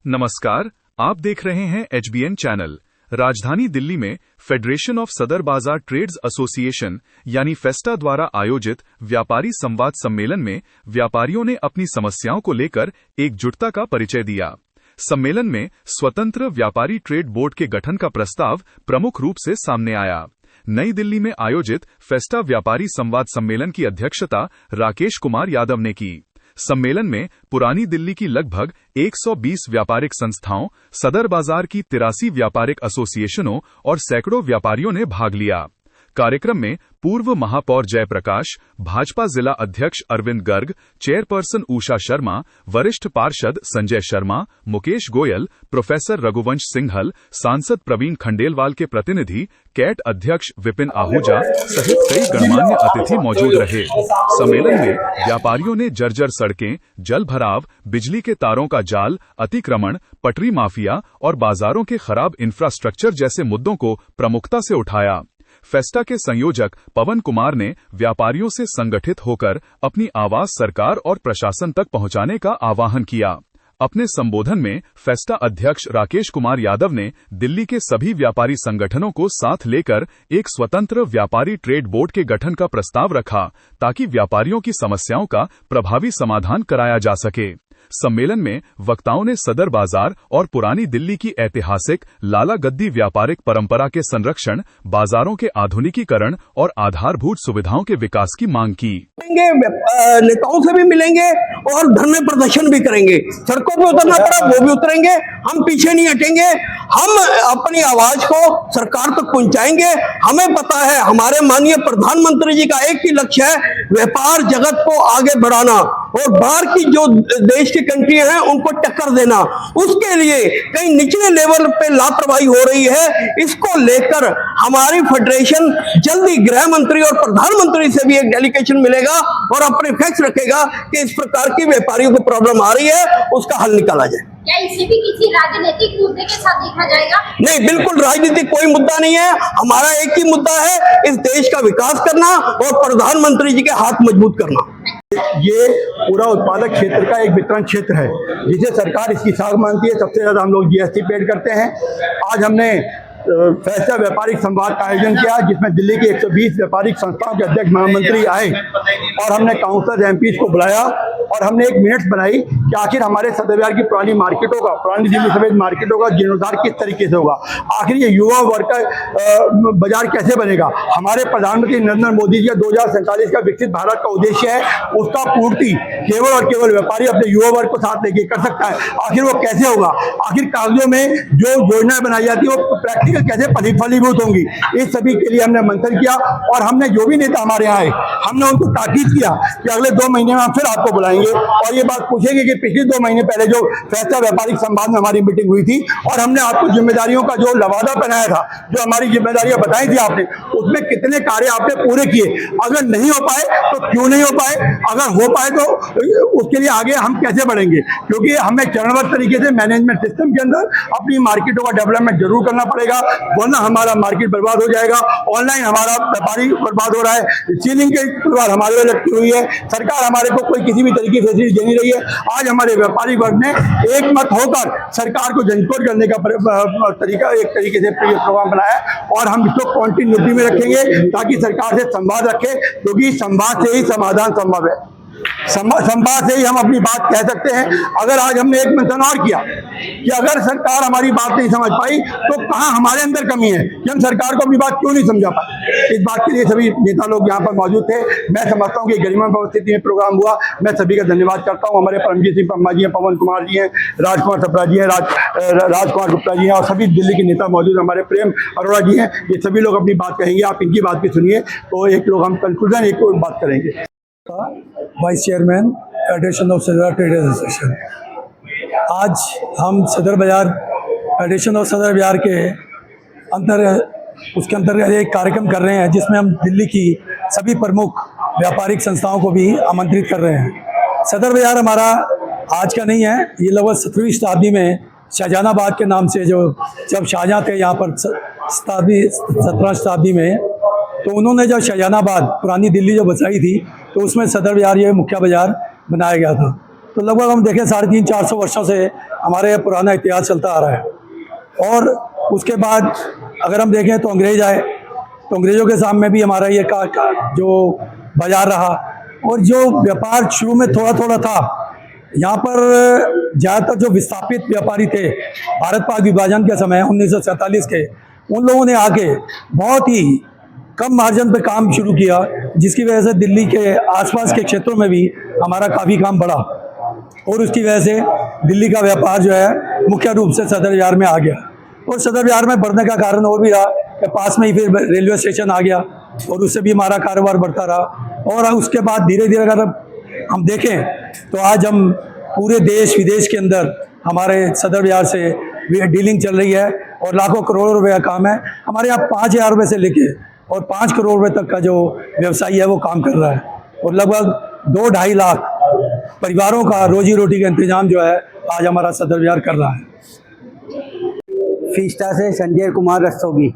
नमस्कार, आप देख रहे हैं HBN चैनल। राजधानी दिल्ली में फेडरेशन ऑफ सदर बाजार ट्रेड्स एसोसिएशन यानी फेस्टा द्वारा आयोजित व्यापारी संवाद सम्मेलन में व्यापारियों ने अपनी समस्याओं को लेकर एकजुटता का परिचय दिया। सम्मेलन में स्वतंत्र व्यापारी ट्रेड बोर्ड के गठन का प्रस्ताव प्रमुख रूप से सामने आया। नई दिल्ली में आयोजित फेस्टा व्यापारी संवाद सम्मेलन की अध्यक्षता राकेश कुमार यादव ने की। सम्मेलन में पुरानी दिल्ली की लगभग 120 व्यापारिक संस्थाओं, सदर बाजार की 83 व्यापारिक एसोसिएशनों और सैकड़ों व्यापारियों ने भाग लिया। कार्यक्रम में पूर्व महापौर जयप्रकाश, भाजपा जिला अध्यक्ष अरविंद गर्ग, चेयरपर्सन उषा शर्मा, वरिष्ठ पार्षद संजय शर्मा, मुकेश गोयल, प्रोफेसर रघुवंश सिंघल, सांसद प्रवीण खंडेलवाल के प्रतिनिधि, कैट अध्यक्ष विपिन आहूजा सहित कई गणमान्य अतिथि मौजूद रहे। सम्मेलन में व्यापारियों ने जर्जर सड़कें, जल भराव, बिजली के तारों का जाल, अतिक्रमण, पटरी माफिया और बाजारों के खराब इंफ्रास्ट्रक्चर जैसे मुद्दों को प्रमुखता से उठाया। फेस्टा के संयोजक पवन कुमार ने व्यापारियों से संगठित होकर अपनी आवाज सरकार और प्रशासन तक पहुंचाने का आह्वान किया। अपने संबोधन में फेस्टा अध्यक्ष राकेश कुमार यादव ने दिल्ली के सभी व्यापारी संगठनों को साथ लेकर एक स्वतंत्र व्यापारी ट्रेड बोर्ड के गठन का प्रस्ताव रखा, ताकि व्यापारियों की समस्याओं का प्रभावी समाधान कराया जा सके। सम्मेलन में वक्ताओं ने सदर बाजार और पुरानी दिल्ली की ऐतिहासिक लाला गद्दी व्यापारिक परंपरा के संरक्षण, बाजारों के आधुनिकीकरण और आधारभूत सुविधाओं के विकास की मांग की। नेताओं से भी मिलेंगे और धरने प्रदर्शन भी करेंगे। सड़कों पे उतरना पड़ा वो भी उतरेंगे, हम पीछे नहीं हटेंगे। हम अपनी आवाज को सरकार तक पहुंचाएंगे। हमें पता है हमारे माननीय प्रधानमंत्री जी का एक ही लक्ष्य है, व्यापार जगत को आगे बढ़ाना और बाहर की जो देश की कंट्री हैं उनको टक्कर देना। उसके लिए कहीं निचले लेवल पे लापरवाही हो रही है। इसको लेकर हमारी फेडरेशन जल्दी गृह मंत्री और प्रधानमंत्री से भी एक डेलीगेशन मिलेगा और अपने फैक्स रखेगा कि इस प्रकार की व्यापारियों को प्रॉब्लम आ रही है, उसका हल निकाला जाए। क्या इसे भी किसी राजनीतिक मुद्दे के साथ देखा जाएगा? नहीं, बिल्कुल राजनीतिक कोई मुद्दा नहीं है। हमारा एक ही मुद्दा है, इस देश का विकास करना और प्रधानमंत्री जी के हाथ मजबूत करना। ये पूरा उत्पादक क्षेत्र का एक वितरण क्षेत्र है जिसे सरकार इसकी साख मानती है। सबसे ज्यादा हम लोग जीएसटी पेड करते हैं। आज हमने फेस्टा व्यापारिक संवाद का आयोजन किया, जिसमें दिल्ली की 120 व्यापारिक संस्थाओं के अध्यक्ष महामंत्री आए और हमने काउंसलर एमपीज को बुलाया और हमने एक मिनट्स बनाई कि आखिर हमारे सदर बाजार की पुरानी मार्केटों का, पुरानी दिल्ली समेत मार्केटों का जीर्णोद्धार किस तरीके से होगा, आखिर ये युवा वर्ग का बाजार कैसे बनेगा। हमारे प्रधानमंत्री नरेंद्र मोदी जी का 2047 का विकसित भारत का उद्देश्य है, उसका पूर्ति केवल और केवल व्यापारी अपने युवा वर्ग को साथ लेके कर सकता है। आखिर वो कैसे होगा, आखिर कागजों में जो योजनाएं बनाई जाती है वो प्रैक्टिकल कैसे फलीभूत होंगी। इस सभी के लिए हमने मंथन किया और हमने जो भी नेता हमारे आए हमने उनको ताकीद किया कि अगले 2 महीने में हम फिर आपको बुलाएंगे और ये बात पूछेंगे कि पिछले 2 महीने पहले जो फेस्टा व्यापारिक संवाद में हमारी मीटिंग हुई थी और हमने आपको जिम्मेदारियों का जो लवादा बनाया था, जो हमारी जिम्मेदारियां बताई थी आपने, उसमें कितने कार्य आपने पूरे किए। अगर नहीं हो पाए तो क्यों नहीं हो पाए, अगर हो पाए तो उसके लिए आगे हम कैसे बढ़ेंगे, क्योंकि हमें चरणबद्ध तरीके से मैनेजमेंट सिस्टम के अंदर अपनी मार्केटों का डेवलपमेंट जरूर करना पड़ेगा, वरना हमारा मार्केट बर्बाद हो जाएगा। ऑनलाइन हमारा व्यापारी बर्बाद हो रहा है, सीलिंग के परिवार हमारे पे लटकी हुई है, सरकार हमारे को कोई किसी भी तरीके से फैसिलिटी दे नहीं रही है। आज हमारे व्यापारी वर्ग ने एक मत होकर सरकार को जनकोट करने का तरीका, एक तरीके से प्रोग्राम बनाया और हम इसको कॉन्टिन्यूटी में रखेंगे ताकि सरकार से संवाद रखें, क्योंकि संवाद से ही समाधान संभव है। संवाद से ही हम अपनी बात कह सकते हैं। अगर आज हमने एक मंथन और किया कि अगर सरकार हमारी बात नहीं समझ पाई तो कहाँ हमारे अंदर कमी है कि हम सरकार को अपनी बात क्यों नहीं समझा पाए। इस बात के लिए सभी नेता लोग यहाँ पर मौजूद थे। मैं समझता हूँ कि गरिमामय परिस्थिति में प्रोग्राम हुआ। मैं सभी का धन्यवाद करता हूँ। हमारे परमजीत सिंह पम्मा जी हैं, पवन कुमार जी हैं, राजकुमार सप्रा जी हैं, राजकुमार गुप्ता जी हैं और सभी दिल्ली के नेता मौजूद, हमारे प्रेम अरोड़ा जी हैं। ये सभी लोग अपनी बात कहेंगे, आप इनकी बात भी सुनिए। तो एक लोग हम कंक्लूजन एक बात करेंगे। वाइस चेयरमैन फेडरेशन ऑफ सदर ट्रेड एसोसिएशन। आज हम सदर बाजार फेडरेशन ऑफ सदर बाजार के उसके अंतर्गत एक कार्यक्रम कर रहे हैं, जिसमें हम दिल्ली की सभी प्रमुख व्यापारिक संस्थाओं को भी आमंत्रित कर रहे हैं। सदर बाजार हमारा आज का नहीं है, ये लगभग 17वीं शताब्दी में शाहजहानाबाद के नाम से, जो जब शाहजहाँ थे यहाँ पर 17वीं शताब्दी में, तो उन्होंने जब शाहजहानाबाद पुरानी दिल्ली जो बसाई थी तो उसमें सदर बाजार ये मुख्य बाजार बनाया गया था। तो लगभग हम देखें 350-400 वर्षों से हमारे यहाँ पुराना इतिहास चलता आ रहा है। और उसके बाद अगर हम देखें तो अंग्रेज आए, तो अंग्रेज़ों के सामने भी हमारा ये जो बाजार रहा, और जो व्यापार शुरू में थोड़ा थोड़ा था, यहाँ पर ज़्यादातर जो विस्थापित व्यापारी थे भारत पाक विभाजन के समय 1947 के, उन लोगों ने आके बहुत ही कम मार्जिन पे काम शुरू किया, जिसकी वजह से दिल्ली के आसपास के क्षेत्रों में भी हमारा काफ़ी काम बढ़ा, और उसकी वजह से दिल्ली का व्यापार जो है मुख्य रूप से सदर बाजार में आ गया। और सदर बाजार में बढ़ने का कारण वो भी रहा कि पास में ही फिर रेलवे स्टेशन आ गया, और उससे भी हमारा कारोबार बढ़ता रहा। और उसके बाद धीरे धीरे अगर हम देखें तो आज हम पूरे देश विदेश के अंदर हमारे सदर बाजार से डीलिंग चल रही है, और लाखों करोड़ों रुपए का काम है। हमारे यहाँ 5,000 रुपये से लेके और 5 करोड़ रुपए तक का जो व्यवसायी है वो काम कर रहा है, और लगभग 2-2.5 लाख परिवारों का रोजी रोटी का इंतजाम जो है आज हमारा सदर बाजार कर रहा है। फीस्टा से संजय कुमार रस्तोगी,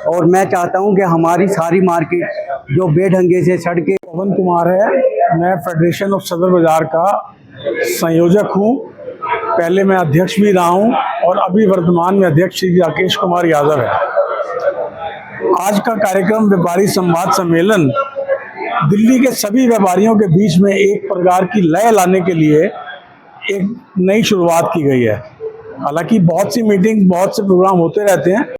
और मैं चाहता हूं कि हमारी सारी मार्केट जो बेढंगे से सड़कें। पवन कुमार है, मैं फेडरेशन ऑफ सदर बाजार का संयोजक हूं। पहले मैं अध्यक्ष भी रहा हूं, और अभी वर्तमान में अध्यक्ष श्री राकेश कुमार यादव है। आज का कार्यक्रम व्यापारी संवाद सम्मेलन दिल्ली के सभी व्यापारियों के बीच में एक प्रकार की लय लाने के लिए एक नई शुरुआत की गई है। हालांकि बहुत सी मीटिंग, बहुत से प्रोग्राम होते रहते हैं।